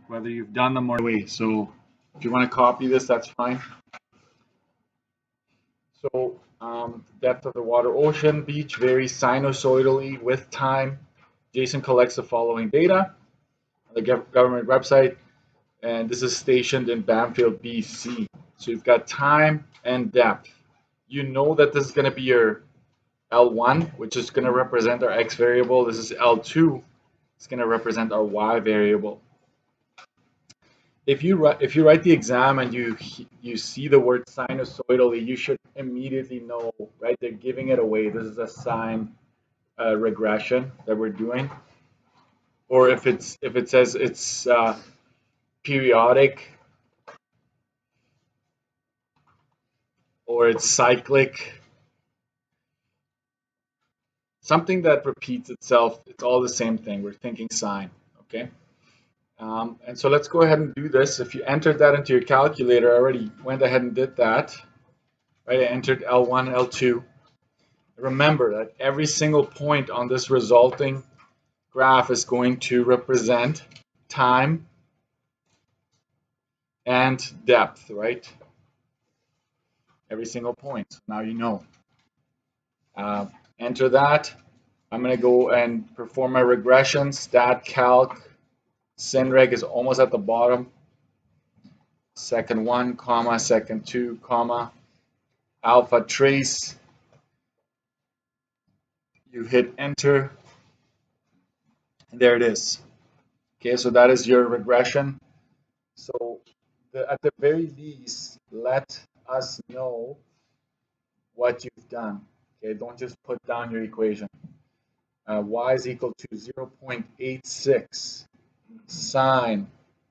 whether you've done them or way. So if you want to copy this, that's fine. So depth of the water, ocean, beach varies sinusoidally with time. Jason collects the following data on the government website, and this is stationed in Bamfield, BC. So you've got time and depth. You know that this is going to be your L1, which is going to represent our x variable. This is L2. It's going to represent our y variable. If you write the exam and you see the word sinusoidally, you should immediately know, right? They're giving it away. This is a sine regression that we're doing. Or if it says it's periodic or it's cyclic, something that repeats itself, it's all the same thing. We're thinking sine, okay? And so let's go ahead and do this. If you entered that into your calculator, I already went ahead and did that. Right, I entered L1, L2. Remember that every single point on this resulting graph is going to represent time and depth, right? Every single point. So now you know. Enter that. I'm going to go and perform my regression. Stat calc. Sinreg is almost at the bottom. Second 1, comma, second 2, comma. Alpha trace. You hit enter. And there it is. Okay, so that is your regression. So at the very least, let us know what you've done. Okay, don't just put down your equation. Y is equal to 0.86 sine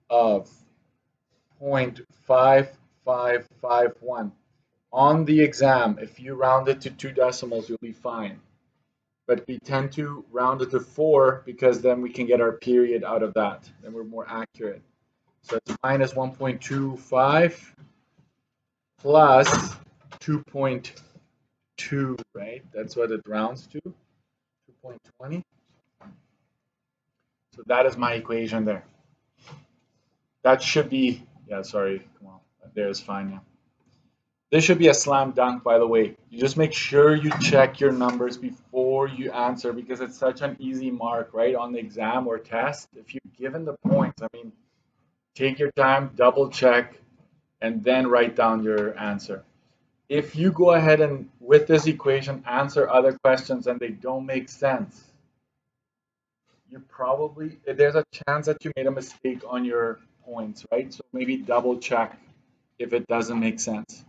of 0.5551. On the exam, if you round it to 2 decimals, you'll be fine. But we tend to round it to 4 because then we can get our period out of that. Then we're more accurate. So it's minus 1.25 plus 2.2, right? That's what it rounds to, 2.20. So that is my equation there. That should be, yeah, sorry, come on, there's fine now. This should be a slam dunk, by the way. You just make sure you check your numbers before you answer because it's such an easy mark, right, on the exam or test. If you're given the points, I mean, take your time, double check, and then write down your answer. If you go ahead and, with this equation, answer other questions and they don't make sense, there's a chance that you made a mistake on your points, right? So maybe double check if it doesn't make sense.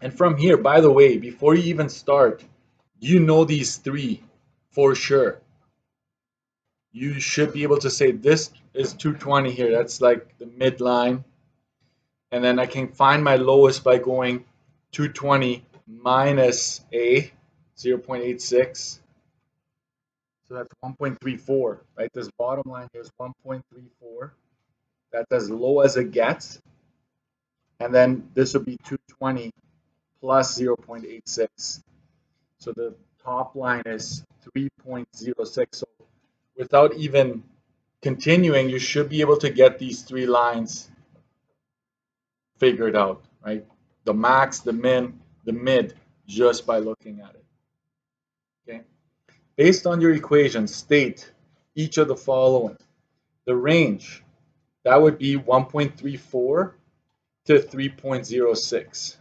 And from here, by the way, before you even start, you know these three for sure. You should be able to say this is 220 here. That's like the midline. And then I can find my lowest by going 220 minus a 0.86. So that's 1.34, right? This bottom line here is 1.34. That's as low as it gets. And then this would be 220 plus 0.86. So the top line is 3.06. So without even continuing, you should be able to get these three lines figured out, right? The max, the min, the mid, just by looking at it. Okay. Based on your equation, state each of the following. The range, that would be 1.34 to 3.06.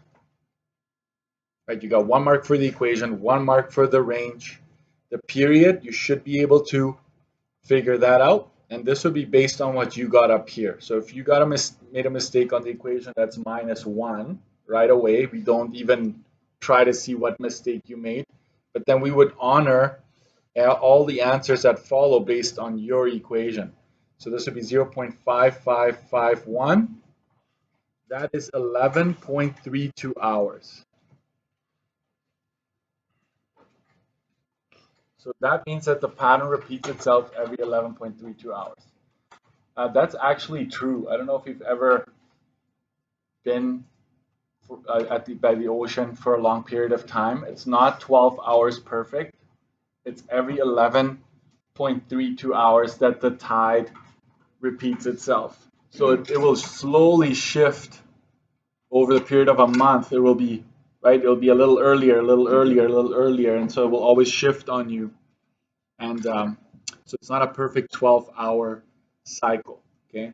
Right, you got 1 mark for the equation, 1 mark for the range. The period, you should be able to figure that out. And this would be based on what you got up here. So if you got made a mistake on the equation, that's minus 1 right away. We don't even try to see what mistake you made. But then we would honor all the answers that follow based on your equation. So this would be 0.5551. That is 11.32 hours. So that means that the pattern repeats itself every 11.32 hours. That's actually true. I don't know if you've ever been by the ocean for a long period of time. It's not 12 hours perfect. It's every 11.32 hours that the tide repeats itself. So it will slowly shift over the period of a month. It will be, right, it'll be a little earlier, a little earlier, a little earlier, and so it will always shift on you. And so it's not a perfect 12-hour cycle, okay?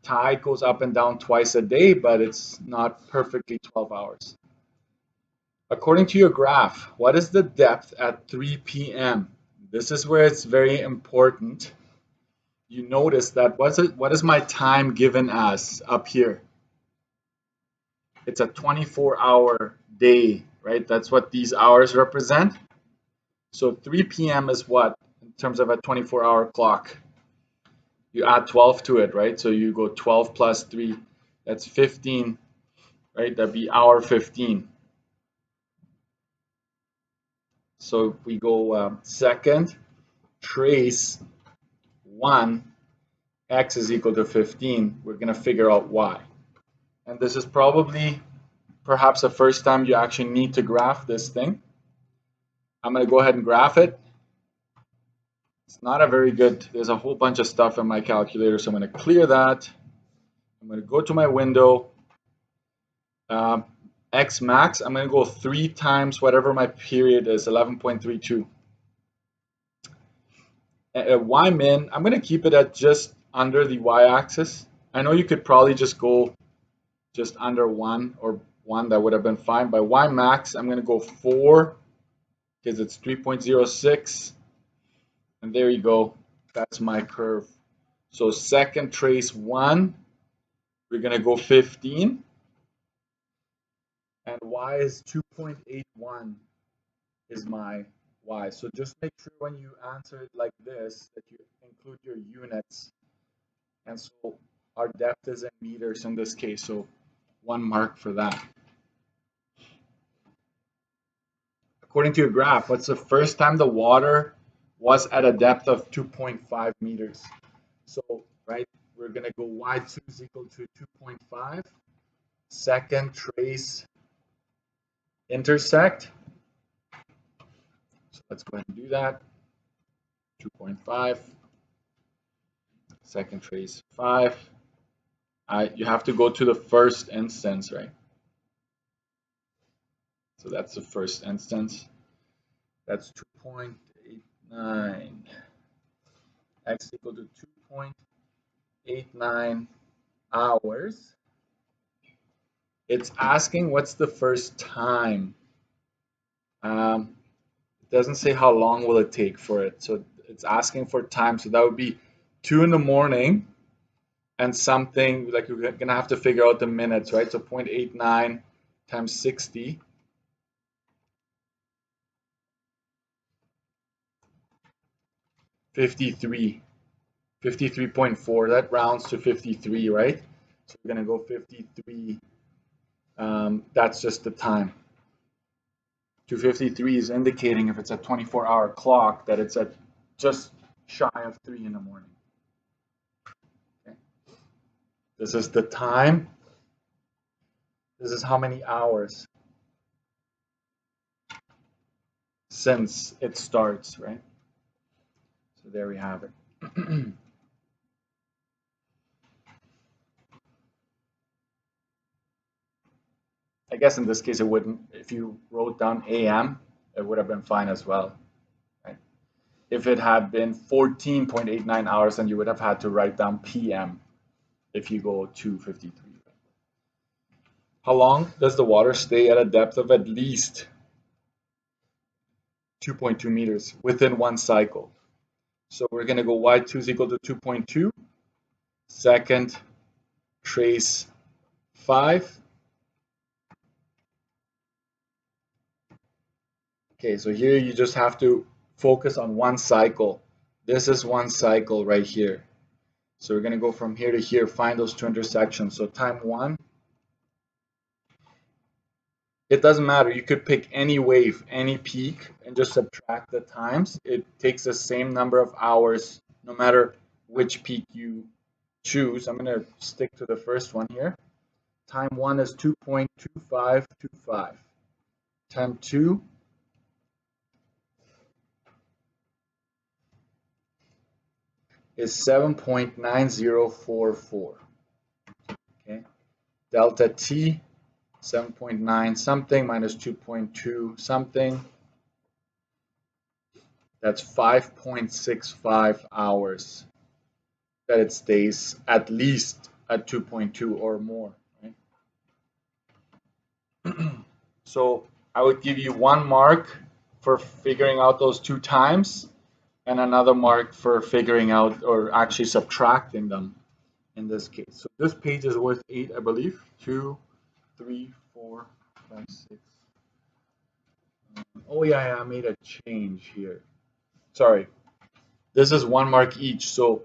Tide goes up and down twice a day, but it's not perfectly 12 hours. According to your graph, what is the depth at 3 p.m.? This is where it's very important. You notice that what is my time given as up here? It's a 24-hour day, right? That's what these hours represent. So 3 p.m. is what in terms of a 24-hour clock? You add 12 to it, right? So you go 12 plus 3, that's 15, right? That'd be hour 15. So we go second, trace 1, x is equal to 15. We're going to figure out y. And this is probably perhaps the first time you actually need to graph this thing. I'm going to go ahead and graph it. It's not a very good, there's a whole bunch of stuff in my calculator, so I'm going to clear that. I'm going to go to my window. X max, I'm going to go 3 times whatever my period is, 11.32. Y min, I'm going to keep it at just under the y-axis. I know you could probably just go just under 1 or 1, that would have been fine. By y max, I'm going to go 4 because it's 3.06. And there you go. That's my curve. So second trace 1, we're going to go 15. And y is 2.81 is my y. So just make sure when you answer it like this that you include your units. And so our depth is in meters in this case, so 1 mark for that. According to your graph, what's the first time the water was at a depth of 2.5 meters? So, right, we're going to go y2 is equal to 2.5. Second trace intersect. So let's go ahead and do that. 2.5. Second trace 5. You have to go to the first instance, right? So that's the first instance. That's 2.89. X equal to 2.89 hours. It's asking what's the first time. It doesn't say how long will it take for it. So it's asking for time. So that would be 2 in the morning and something like you're going to have to figure out the minutes, right? So 0.89 times 60. 53. 53.4. That rounds to 53, right? So we're going to go 53. That's just the time. 2:53 is indicating if it's a 24-hour clock that it's at just shy of 3 in the morning. Okay. This is the time. This is how many hours since it starts, right? So there we have it. I guess in this case it wouldn't, if you wrote down AM, it would have been fine as well. Right? If it had been 14.89 hours, then you would have had to write down PM if you go 2:53. How long does the water stay at a depth of at least 2.2 meters within one cycle? So we're going to go y2 is equal to 2.2. Second, trace 5. Okay, so here you just have to focus on one cycle. This is one cycle right here. So we're going to go from here to here, find those 2 intersections. So time 1. It doesn't matter. You could pick any wave, any peak, and just subtract the times. It takes the same number of hours no matter which peak you choose. I'm going to stick to the first one here. Time 1 is 2.2525. Time 2, is 7.9044. Okay, delta T 7.9 something minus 2.2 something. That's 5.65 hours that it stays at least at 2.2 or more. Right? So I would give you 1 mark for figuring out those 2 times and another mark for figuring out or actually subtracting them in this case. So this page is worth 8, I believe. 2, 3, 4, 5, 6. Oh yeah, I made a change here. Sorry. This is 1 mark each. So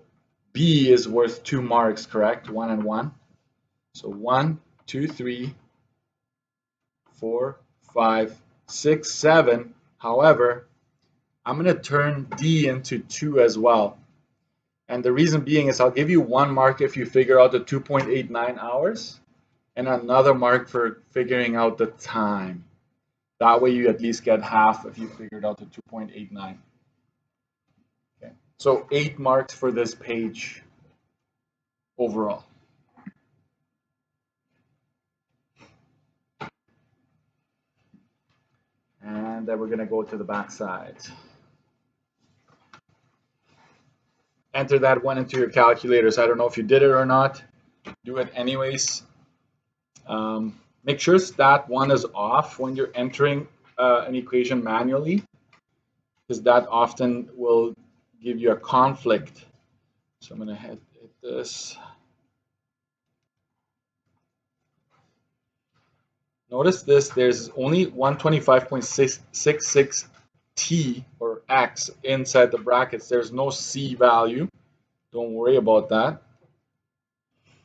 B is worth 2 marks, correct? 1 and 1. So 1, 2, 3, 4, 5, 6, 7. However, I'm going to turn D into 2 as well. And the reason being is I'll give you 1 mark if you figure out the 2.89 hours and another mark for figuring out the time. That way you at least get half if you figured out the 2.89. Okay. So 8 marks for this page overall. And then we're going to go to the back side. Enter that one into your calculators. I don't know if you did it or not. Do it anyways. Make sure stat 1 is off when you're entering an equation manually, because that often will give you a conflict. So I'm going to hit this. Notice this, there's only 125.66 T or X inside the brackets. There's no C value. Don't worry about that.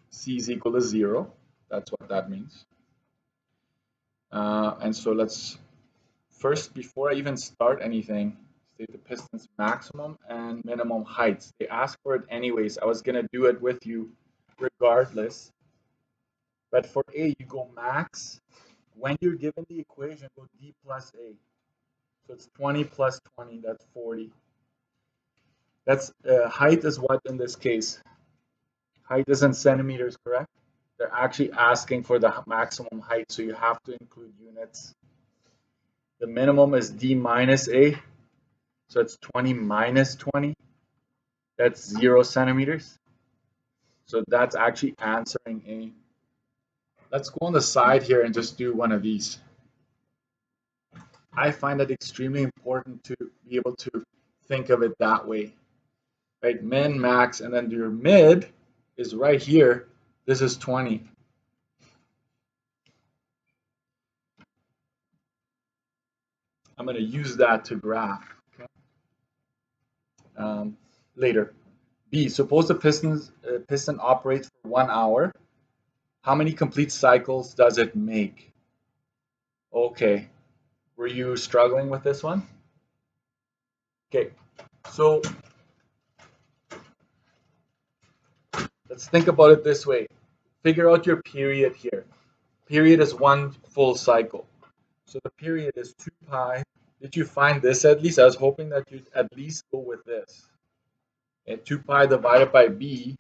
C is equal to 0. That's what that means. And so let's first, before I even start anything, state the piston's maximum and minimum heights. They ask for it anyways. I was going to do it with you regardless. But for A, you go max. When you're given the equation, go D plus A. So it's 20 plus 20, that's 40. That's height is what in this case? Height is in centimeters, correct? They're actually asking for the maximum height, so you have to include units. The minimum is D minus A, so it's 20 minus 20. That's 0 centimeters. So that's actually answering A. Let's go on the side here and just do one of these. I find it extremely important to be able to think of it that way. Right, min, max, and then your mid is right here. This is 20. I'm going to use that to graph. Okay? Later. B, suppose the piston operates for 1 hour. How many complete cycles does it make? Okay. Were you struggling with this one? Okay. So let's think about it this way. Figure out your period here. Period is 1 full cycle. So the period is 2 pi. Did you find this at least? I was hoping that you'd at least go with this. And 2 pi divided by B,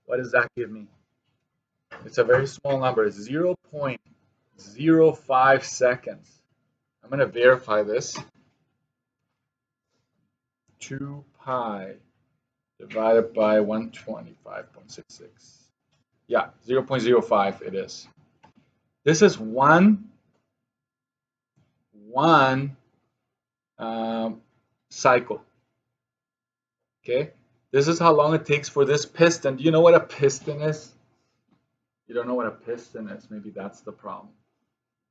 what does that give me? It's a very small number, 0.05 seconds. I'm going to verify this. 2 pi divided by 125.66. Yeah, 0.05 it is. This is one cycle. Okay, this is how long it takes for this piston. Do you know what a piston is? You don't know what a piston is. Maybe that's the problem,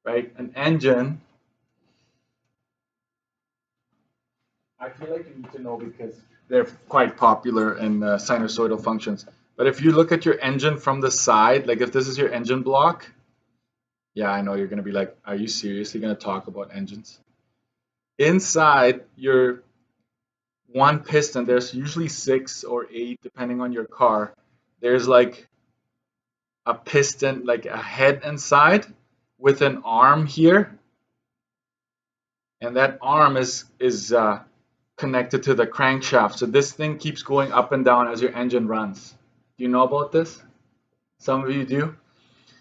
right? An engine, I feel like you need to know because they're quite popular in sinusoidal functions. But if you look at your engine from the side, like if this is your engine block, yeah, I know you're going to be like, are you seriously going to talk about engines? Inside your one piston, there's usually 6 or 8, depending on your car. There's like a piston, like a head inside with an arm here. And that arm is connected to the crankshaft. So this thing keeps going up and down as your engine runs. Do you know about this? Some of you do.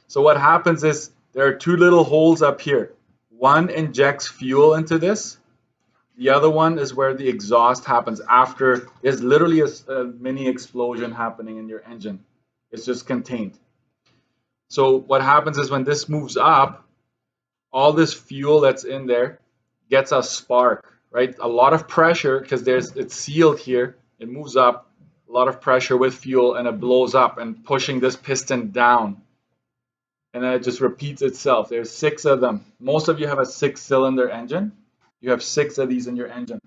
So what happens is there are two little holes up here. One injects fuel into this. The other one is where the exhaust happens after. There's literally a mini explosion happening in your engine. It's just contained. So what happens is when this moves up, all this fuel that's in there gets a spark, right? A lot of pressure because it's sealed here. It moves up, a lot of pressure with fuel, and it blows up and pushing this piston down. And then it just repeats itself. There's 6 of them. Most of you have a 6-cylinder engine. You have 6 of these in your engine.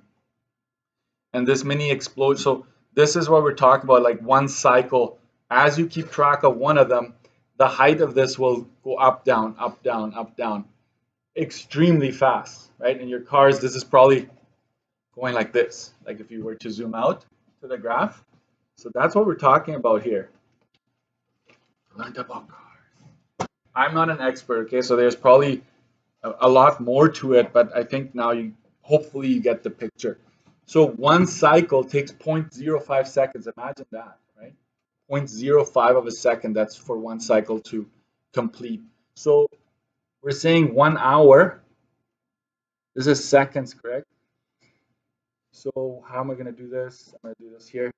And this mini explodes. So this is what we're talking about, like one cycle. As you keep track of one of them, the height of this will go up, down, up, down, up, down, extremely fast, right? In your cars, this is probably going like this, like if you were to zoom out to the graph. So that's what we're talking about here. Learned about cars. I'm not an expert, okay? So there's probably a lot more to it, but I think now hopefully you get the picture. So one cycle takes 0.05 seconds. Imagine that, right? 0.05 of a second. That's for one cycle to complete. So we're saying 1 hour. This is seconds, correct? So how am I going to do this? I'm going to do this here.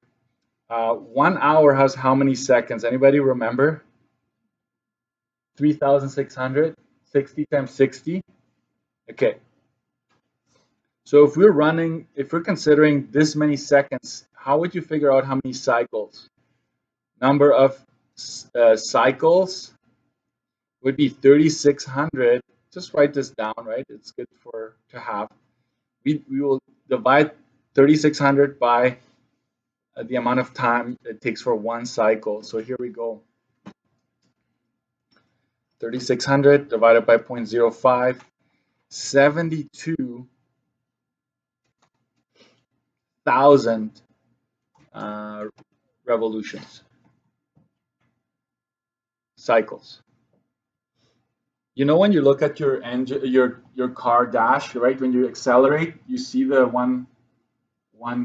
1 hour has how many seconds? Anybody remember? 3,600. 60 times 60. Okay. So if we're considering this many seconds, how would you figure out how many cycles? Number of cycles would be 3,600. Just write this down, right? It's good to have. We will divide 3,600 by the amount of time it takes for one cycle. So here we go. 3,600 divided by 0.05, 72,000 revolutions, cycles. You know, when you look at your engine, your car dash, right? When you accelerate, you see the one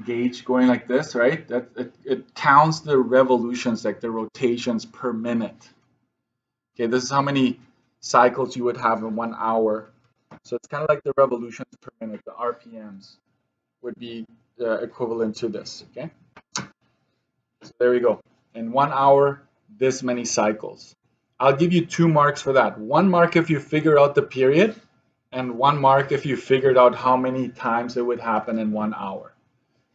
gauge going like this, right? That it counts the revolutions, like the rotations per minute. Okay, this is how many cycles you would have in 1 hour. So it's kind of like the revolutions per minute, the RPMs would be equivalent to this. Okay, so there we go. In 1 hour, this many cycles. I'll give you 2 marks for that. 1 mark if you figure out the period, and 1 mark if you figured out how many times it would happen in 1 hour.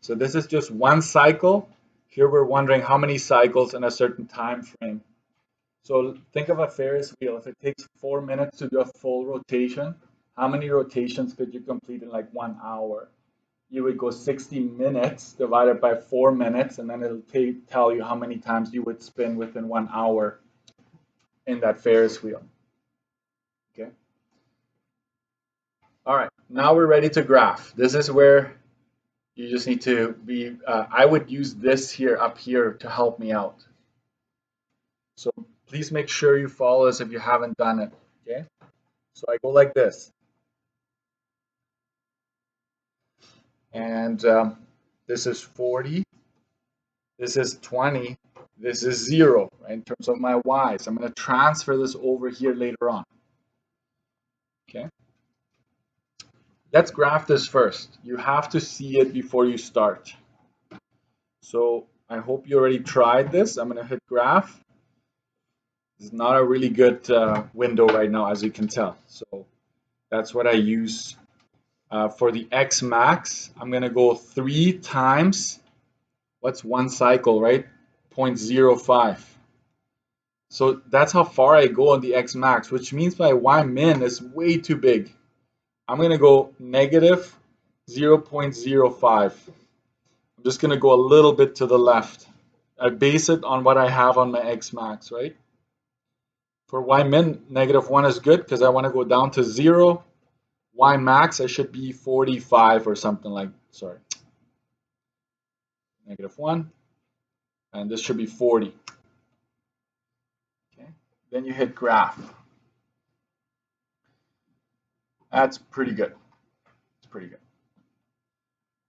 So this is just one cycle. Here we're wondering how many cycles in a certain time frame. So think of a Ferris wheel. If it takes 4 minutes to do a full rotation, how many rotations could you complete in like 1 hour? You would go 60 minutes divided by 4 minutes, and then it'll tell you how many times you would spin within 1 hour in that Ferris wheel. Okay. All right, now we're ready to graph. This is where you just need to be, I would use this here up here to help me out. So please make sure you follow this if you haven't done it, okay? So I go like this. And this is 40, this is 20, this is 0, right, in terms of my y's. I'm going to transfer this over here later on, okay? Let's graph this first. You have to see it before you start. So I hope you already tried this. I'm going to hit graph. It's not a really good window right now, as you can tell. So that's what I use for the X max. I'm going to go 3 times, what's one cycle, right? 0.05. So that's how far I go on the X max, which means my Y min is way too big. I'm going to go negative 0.05. I'm just going to go a little bit to the left. I base it on what I have on my X max, right? For Y min, -1 is good because I want to go down to 0. Y max, I should be 45 or something like, sorry, -1. And this should be 40. Okay, then you hit graph. That's pretty good. It's pretty good.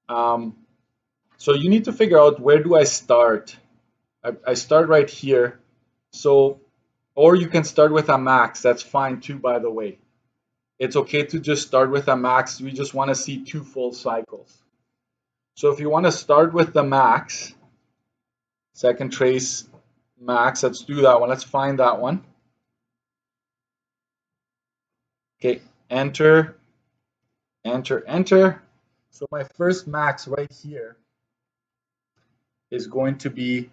So you need to figure out, where do I start? I start right here. So, or you can start with a max. That's fine too, by the way. It's okay to just start with a max. We just want to see 2 full cycles. So if you want to start with the max, second trace max, let's do that one. Let's find that one. Okay, enter, enter, enter. So my first max right here is going to be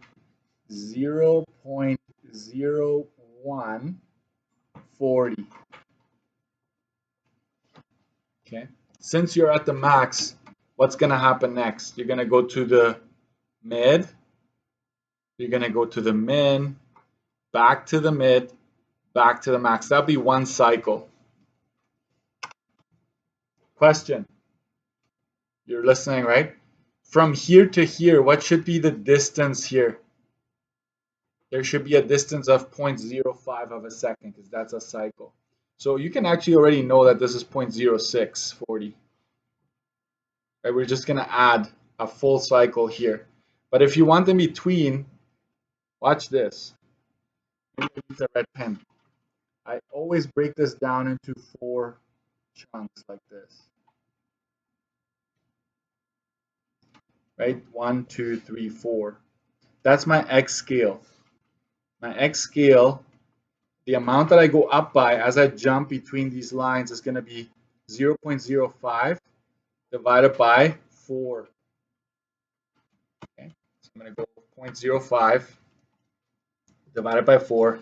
0.0140. Okay. Since you're at the max, what's going to happen next? You're going to go to the mid. You're going to go to the min, back to the mid, back to the max. That'll be 1 cycle. Question. You're listening, right? From here to here, what should be the distance here? There should be a distance of 0.05 of a second, because that's a cycle. So you can actually already know that this is 0.0640. Right? We're just going to add a full cycle here. But if you want in between, watch this. Maybe use a red pen. I always break this down into 4 chunks like this. Right? 1, 2, 3, 4. That's my X scale. My X scale, the amount that I go up by as I jump between these lines is going to be 0.05 divided by 4. Okay, so I'm going to go 0.05 divided by 4,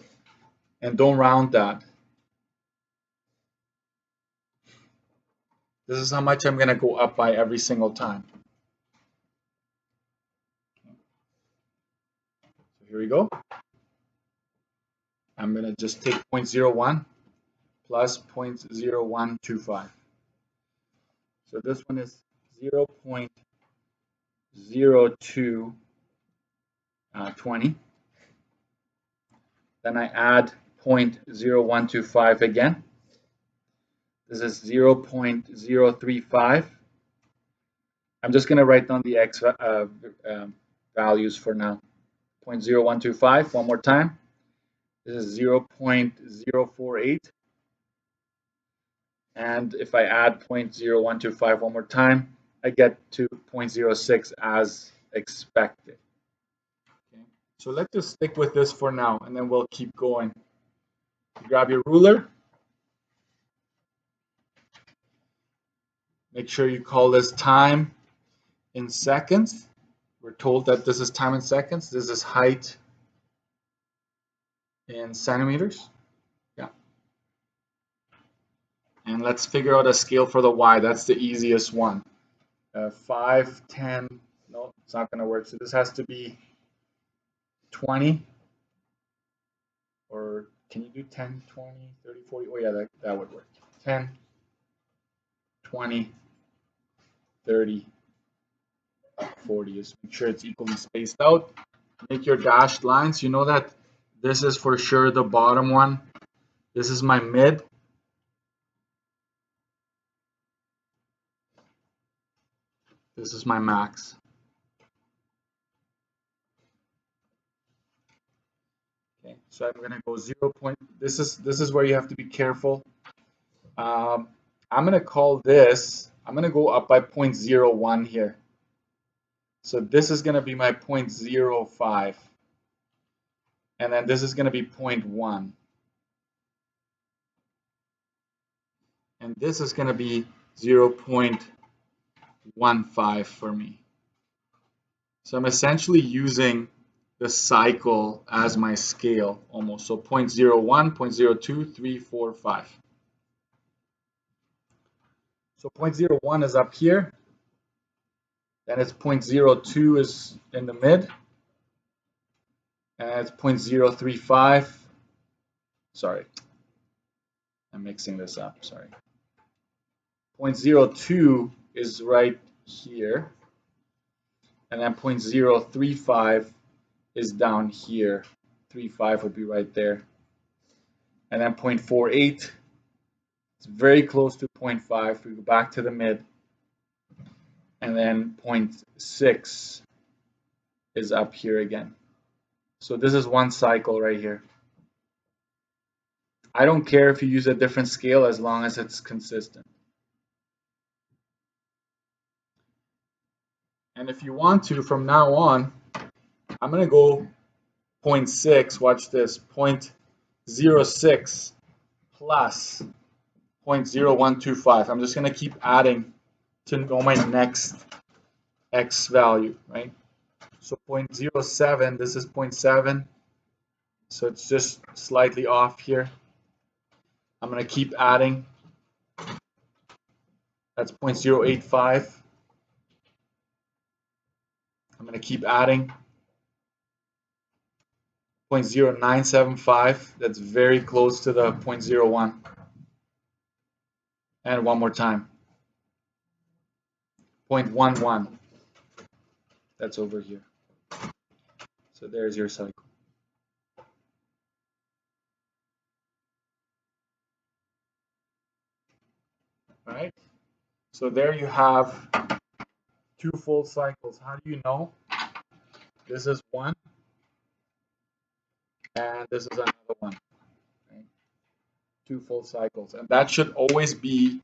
and don't round that. This is how much I'm going to go up by every single time. So here we go. I'm going to just take 0.01 plus 0.0125. So this one is 0.0220. Then I add 0.0125 again. This is 0.035. I'm just going to write down the X values for now. 0.0125, one more time. This is 0.048. And if I add 0.0125 one more time, I get to 0.06 as expected. Okay. So let's just stick with this for now, and then we'll keep going. Grab your ruler. Make sure you call this time in seconds. We're told that this is time in seconds. This is height in centimeters. Yeah. And let's figure out a scale for the Y. That's the easiest one. 5, 10. No, it's not going to work. So this has to be 20. Or can you do 10, 20, 30, 40? Oh, yeah, that would work. 10, 20, 30, 40. Just make sure it's equally spaced out. Make your dashed lines. You know that this is for sure the bottom one. This is my mid. This is my max. Okay, so I'm gonna go 0. This is where you have to be careful. I'm gonna call this. I'm gonna go up by 0.01 here. So this is gonna be my 0.05, and then this is gonna be 0.1, and this is gonna be 0.15 for me. So I'm essentially using the cycle as my scale almost. So 0.01, 0.02, 3, 4, 5. So 0.01 is up here. Then it's 0.02 is in the mid. And it's 0.035. Sorry. I'm mixing this up. Sorry. 0.02 is right here. And then 0.035 is down here. 35 would be right there. And then 0.48. It's very close to 0.5. We go back to the mid. and then 0.6 is up here again. So this is one cycle right here. I don't care if you use a different scale as long as it's consistent. And if you want to, from now on, I'm going to go 0.6, watch this, 0.06 plus 0.0125. I'm just going to keep adding to know my next x value, right? So 0.07, this is 0.7, so it's just slightly off here. I'm going to keep adding. That's 0.085. I'm going to keep adding. 0.0975, that's very close to the 0.01. And one more time. 0.11. That's over here. So there's your cycle. All right. So there you have 2 full cycles. How do you know? This is one, and this is another one. Right? 2 full cycles, and that should always be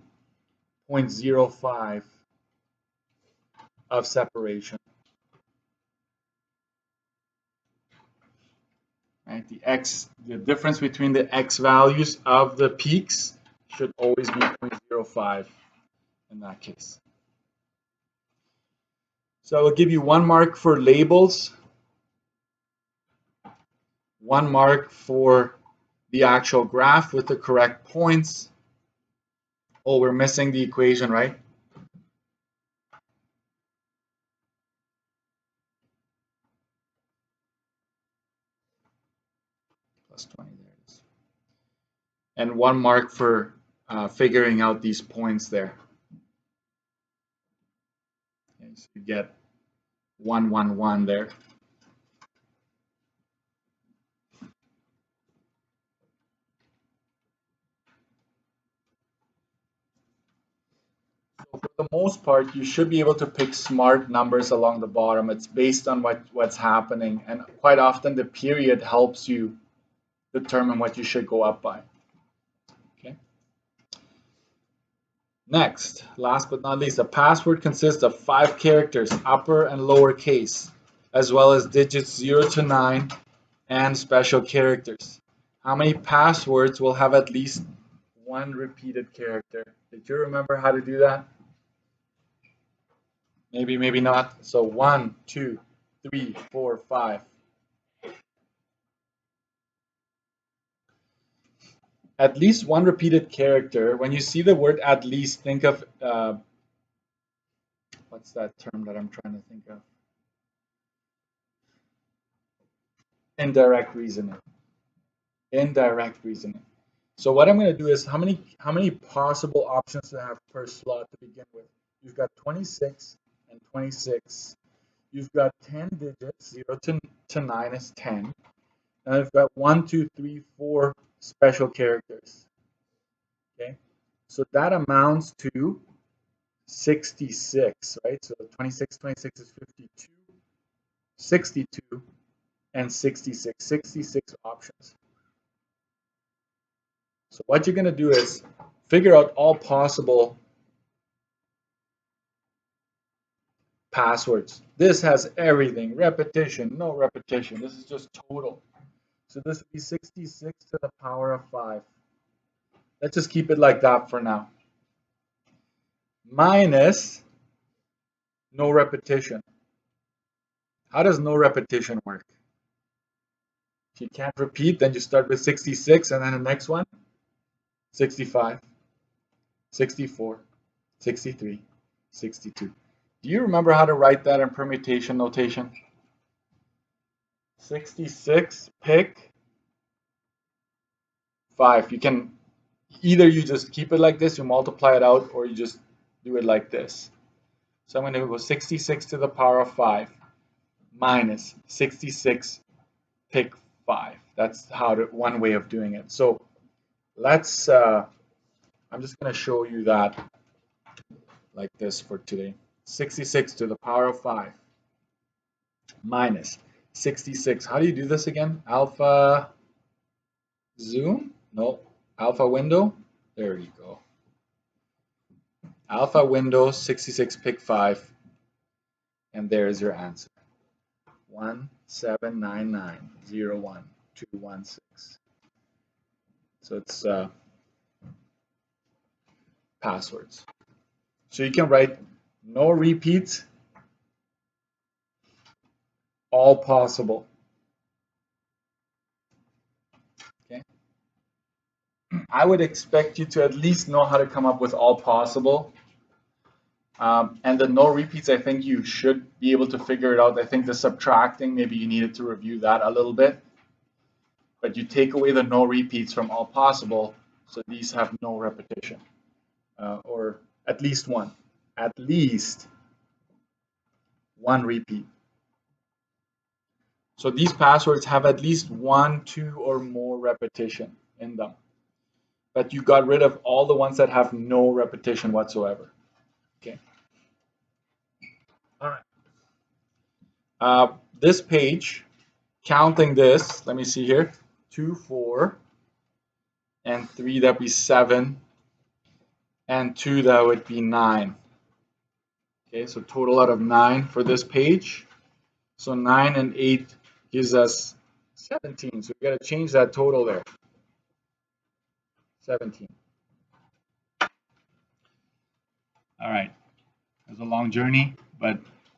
0.05 of separation. Right? The difference between the x values of the peaks should always be 0.05 in that case. So I will give you 1 mark for labels, 1 mark for the actual graph with the correct points. Oh, we're missing the equation, right? Plus 20, there it is. And 1 mark for figuring out these points there. Okay, so you get 1, 1, 1 there. So for the most part, you should be able to pick smart numbers along the bottom. It's based on what's happening, and quite often the period helps you determine what you should go up by. Okay. Next, last but not least, a password consists of 5 characters, upper and lower case, as well as digits 0 to 9 and special characters. How many passwords will have at least 1 repeated character? Did you remember how to do that? Maybe, maybe not. So 1, 2, 3, 4, 5. At least 1 repeated character. When you see the word at least, think of what's that term that I'm trying to think of? Indirect reasoning. Indirect reasoning. So what I'm going to do is how many possible options to have per slot to begin with? You've got 26 and 26. You've got 10 digits, 0 to 9 is 10. And I've got 1, 2, 3, 4 special characters. Okay, so that amounts to 66, right? So 26, 26 is 52, 62, and 66. 66 options. So what you're going to do is figure out all possible passwords. This has everything. Repetition, no repetition. This is just total. So this would be 66 to the power of 5. Let's just keep it like that for now. Minus no repetition. How does no repetition work? If you can't repeat, then you start with 66 and then the next one, 65, 64, 63, 62. Do you remember how to write that in permutation notation? 66, pick 5. You can either you just keep it like this, you multiply it out, or you just do it like this. So I'm going to go 66 to the power of 5 minus 66, pick 5. That's one way of doing it. So let's, I'm just going to show you that like this for today. 66 to the power of 5 minus 66. How do you do this again? Alpha zoom? No. Alpha window? There you go. Alpha window 66 pick 5. And there's your answer. 179901216. So it's passwords. So you can write no repeats, all possible. Okay. I would expect you to at least know how to come up with all possible. And the no repeats, I think you should be able to figure it out. I think the subtracting, maybe you needed to review that a little bit. But you take away the no repeats from all possible, so these have no repetition. Or at least one. At least one repeat. So these passwords have at least 1, 2, or more repetition in them. But you got rid of all the ones that have no repetition whatsoever. Okay. All right. This page, counting this, let me see here. 2, 4, and 3, that'd be 7, and 2, that would be 9. Okay, so total out of 9 for this page. So 9 and 8 gives us 17. So we got to change that total there. 17. All right. It was a long journey, but